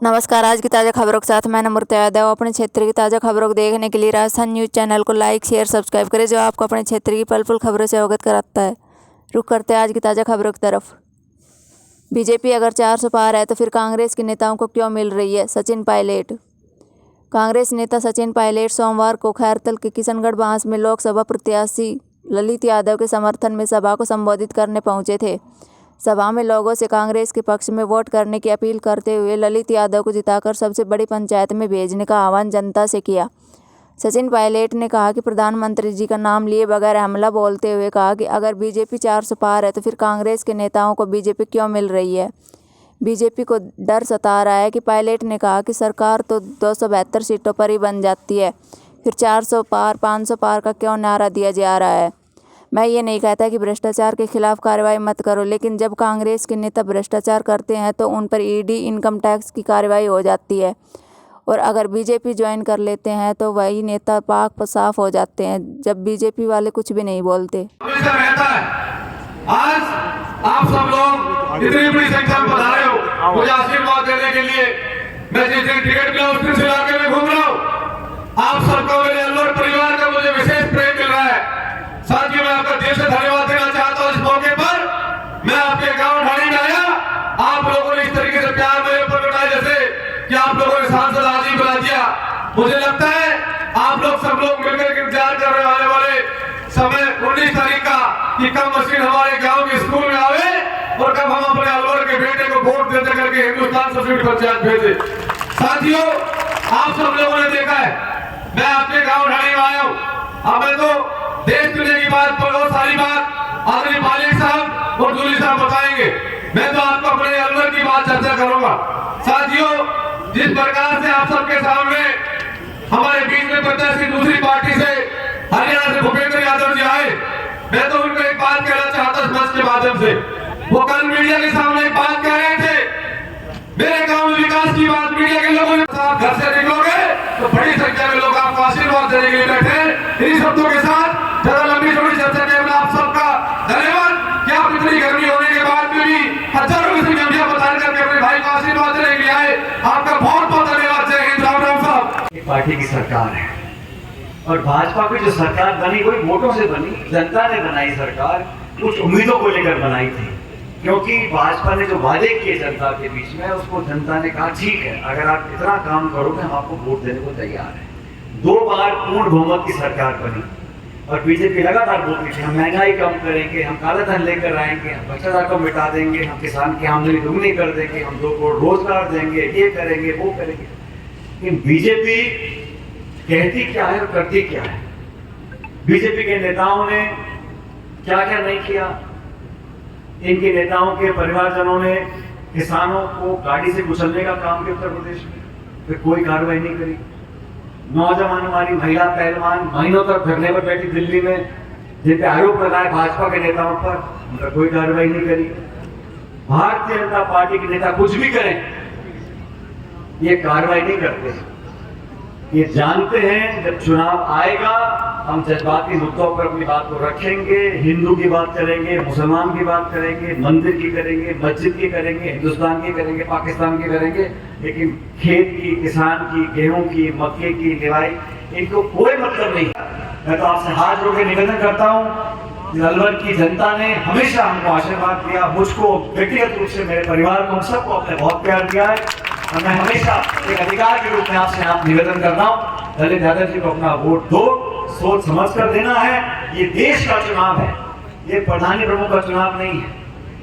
नमस्कार। आज की ताज़ा खबरों के साथ मैं नम्रता यादव। अपने क्षेत्र की ताज़ा खबरों को देखने के लिए राजस्थान न्यूज़ चैनल को लाइक शेयर सब्सक्राइब करें, जो आपको अपने क्षेत्र की पल पल खबरों से अवगत कराता है। रुक करते हैं आज की ताज़ा खबरों की तरफ। बीजेपी अगर 400 पार है तो फिर कांग्रेस के नेताओं को क्यों मिल रही है? सचिन पायलट। कांग्रेस नेता सचिन पायलट सोमवार को खैरतल के किशनगढ़ बांस में लोकसभा प्रत्याशी ललित यादव के समर्थन में सभा को संबोधित करने पहुंचे थे। सभा में लोगों से कांग्रेस के पक्ष में वोट करने की अपील करते हुए ललित यादव को जिताकर सबसे बड़ी पंचायत में भेजने का आह्वान जनता से किया। सचिन पायलट ने कहा कि प्रधानमंत्री जी का नाम लिए बगैर हमला बोलते हुए कहा कि अगर बीजेपी 400 पार है तो फिर कांग्रेस के नेताओं को बीजेपी क्यों मिल रही है? बीजेपी को डर सता रहा है कि पायलट ने कहा कि सरकार तो 272 सीटों पर ही बन जाती है, फिर 400 पार 500 पार का क्यों नारा दिया जा रहा है? मैं ये नहीं कहता कि भ्रष्टाचार के खिलाफ कार्रवाई मत करो, लेकिन जब कांग्रेस के नेता भ्रष्टाचार करते हैं तो उन पर ईडी इनकम टैक्स की कार्रवाई हो जाती है, और अगर बीजेपी ज्वाइन कर लेते हैं तो वही नेता पाक साफ हो जाते हैं, जब बीजेपी वाले कुछ भी नहीं बोलते। आज आप सब लोग इतनी बड़ी संख्या में पधारे हो मुझे आशीर्वाद देने के लिए। मैं जिस दिन टिकट मिला उस दिन से इलाके में घूम रहा हूँ। आप सबको मेरे अलवर परिवार का मुझे विशेष प्रेम मिल रहा है। साथ ही मैं आपका दिल से धन्यवाद देना चाहता हूँ। इस मौके पर मैं आपके गांव ढाणी में आया, आप लोगों ने इस तरीके से प्यार मेरे ऊपर लुटाया जैसे कि आप लोगों ने सांसद आज ही बुला दिया। मुझे लगता है आप लोग सब लोग मिलकर के इंतजार कर रहे आने वाले समय 19 तारीख का कि कब मशीन हमारे गांव के स्कूल में आवे और कब हम अपने अलवर के बेटे को वोट देते करके हिंदुस्तान सब्सिडी पंचायत भेजे। साथियों, आप सब लोगों ने देखा है, मैं आपके गांव ढाणी में आया हूँ। हमें तो देश दुनिया की बात पर बहुत सारी बात आदरणीय पायलट साहब और दूली साहब बताएंगे। मैं तो आपको अपने अलवर की बात चर्चा करूंगा। साथियों, जिस प्रकार से आप सबके सामने हमारे बीच में प्रत्याशी दूसरी पार्टी से हरियाणा से भूपेंद्र यादव जी आए, मैं तो उनको एक बात कहना चाहता हूं मंच के माध्यम से। वो कल मीडिया के सामने एक बात कह रहे थे, मेरे गांव में विकास की बात मीडिया के लोगों ने, आप घर से निकलोगे तो बड़ी संख्या में लोग आपको आशीर्वाद देने के लिए बैठे हैं। इन्हीं शब्दों के साथ ज्यादा लंबी चौड़ी चर्चा के लिए आप सबका धन्यवाद कि आप इतनी गर्मी होने के बाद में भी हजारों की संख्या बता करके अपने भाई को आशीर्वाद देने के लिए आए। आपका बहुत बहुत धन्यवाद। जय हिंद। राम राम साहब। एक पार्टी की सरकार है और भाजपा की जो सरकार बनी वही वोटों से बनी। जनता ने बनाई सरकार, कुछ उम्मीदों को लेकर बनाई थी, क्योंकि भाजपा ने जो वादे किए जनता के बीच में उसको जनता ने कहा ठीक है, अगर आप इतना काम करोगे हम आपको वोट देने को तैयार हैं। 2 बार पूर्ण बहुमत की सरकार बनी और बीजेपी लगातार बोलती थी हम महंगाई कम करेंगे, हम काला धन लेकर आएंगे, हम भ्रष्टाचार को मिटा देंगे, हम किसान की आमदनी दुगनी कर देंगे, हम 2 करोड़ रोजगार देंगे, ये करेंगे वो करेंगे। लेकिन बीजेपी कहती क्या है और करती क्या है? बीजेपी के नेताओं ने क्या क्या नहीं किया? इनके नेताओं के परिवारजनों ने किसानों को गाड़ी से कुचलने का काम किया उत्तर प्रदेश में, फिर कोई कार्रवाई नहीं करी। नौजवान हमारी महिला पहलवान महीनों तक धरने पर बैठी दिल्ली में, जिन पे आरोप लगाए भाजपा के नेताओं पर, उन पर कोई कार्रवाई नहीं करी। भारतीय जनता पार्टी के नेता कुछ भी करें, ये कार्रवाई नहीं करते। ये जानते हैं जब चुनाव आएगा हम जज्बाती मुद्दों पर अपनी बात को रखेंगे, हिंदू की बात करेंगे, मुसलमान की बात करेंगे, मंदिर की करेंगे, मस्जिद की करेंगे, हिंदुस्तान की करेंगे, पाकिस्तान की करेंगे, लेकिन खेत की, किसान की, गेहूं की, मक्के की निवाई इनको कोई मतलब नहीं। मैं तो आपसे हाथ जोड़ के निवेदन करता हूँ, अलवर की जनता ने हमेशा हमको आशीर्वाद दिया, मुझको व्यक्तिगत रूप से, मेरे परिवार को, हम सबको अपने बहुत प्यार दिया है, और मैं हमेशा एक अधिकार के रूप में आपसे आप निवेदन कर रहा हूँ, ललित यादव जी को अपना वोट दो, सोच समझ कर देना है। ये देश का चुनाव है, ये प्रधानी प्रमुख का चुनाव नहीं है,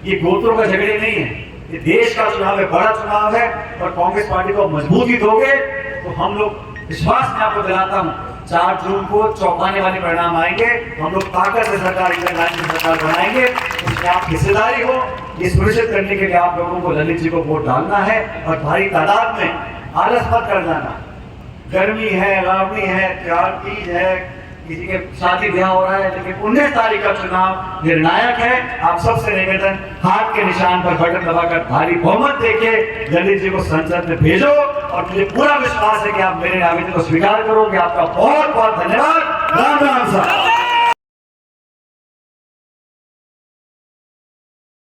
ये गोत्रों का झगड़े नहीं है, ये देश का चुनाव है, बड़ा चुनाव है। और कांग्रेस पार्टी को मजबूती दोगे तो हम लोग, विश्वास में आपको दिलाता हूँ, 4 जून को चौंकाने वाले परिणाम आएंगे। हम लोग ताकत से सरकार, सरकार बनाएंगे, उसमें आप हिस्सेदारी हो, ये सुनिश्चित करने के लिए आप लोगों को ललित जी को वोट डालना है और भारी तादाद में, आलस मत कर जाना। गर्मी है, रावणी है, त्योहार तीज है, किसी के शादी ब्याह हो रहा है, लेकिन 19 तारीख का चुनाव निर्णायक है। आप सबसे निवेदन, हाथ के निशान पर बटन दबाकर भारी बहुमत देके ललित जी को संसद में भेजो, और मुझे पूरा विश्वास है कि आप मेरे आवेदन को स्वीकार करोगे। आपका बहुत बहुत धन्यवाद। राम राम साहब।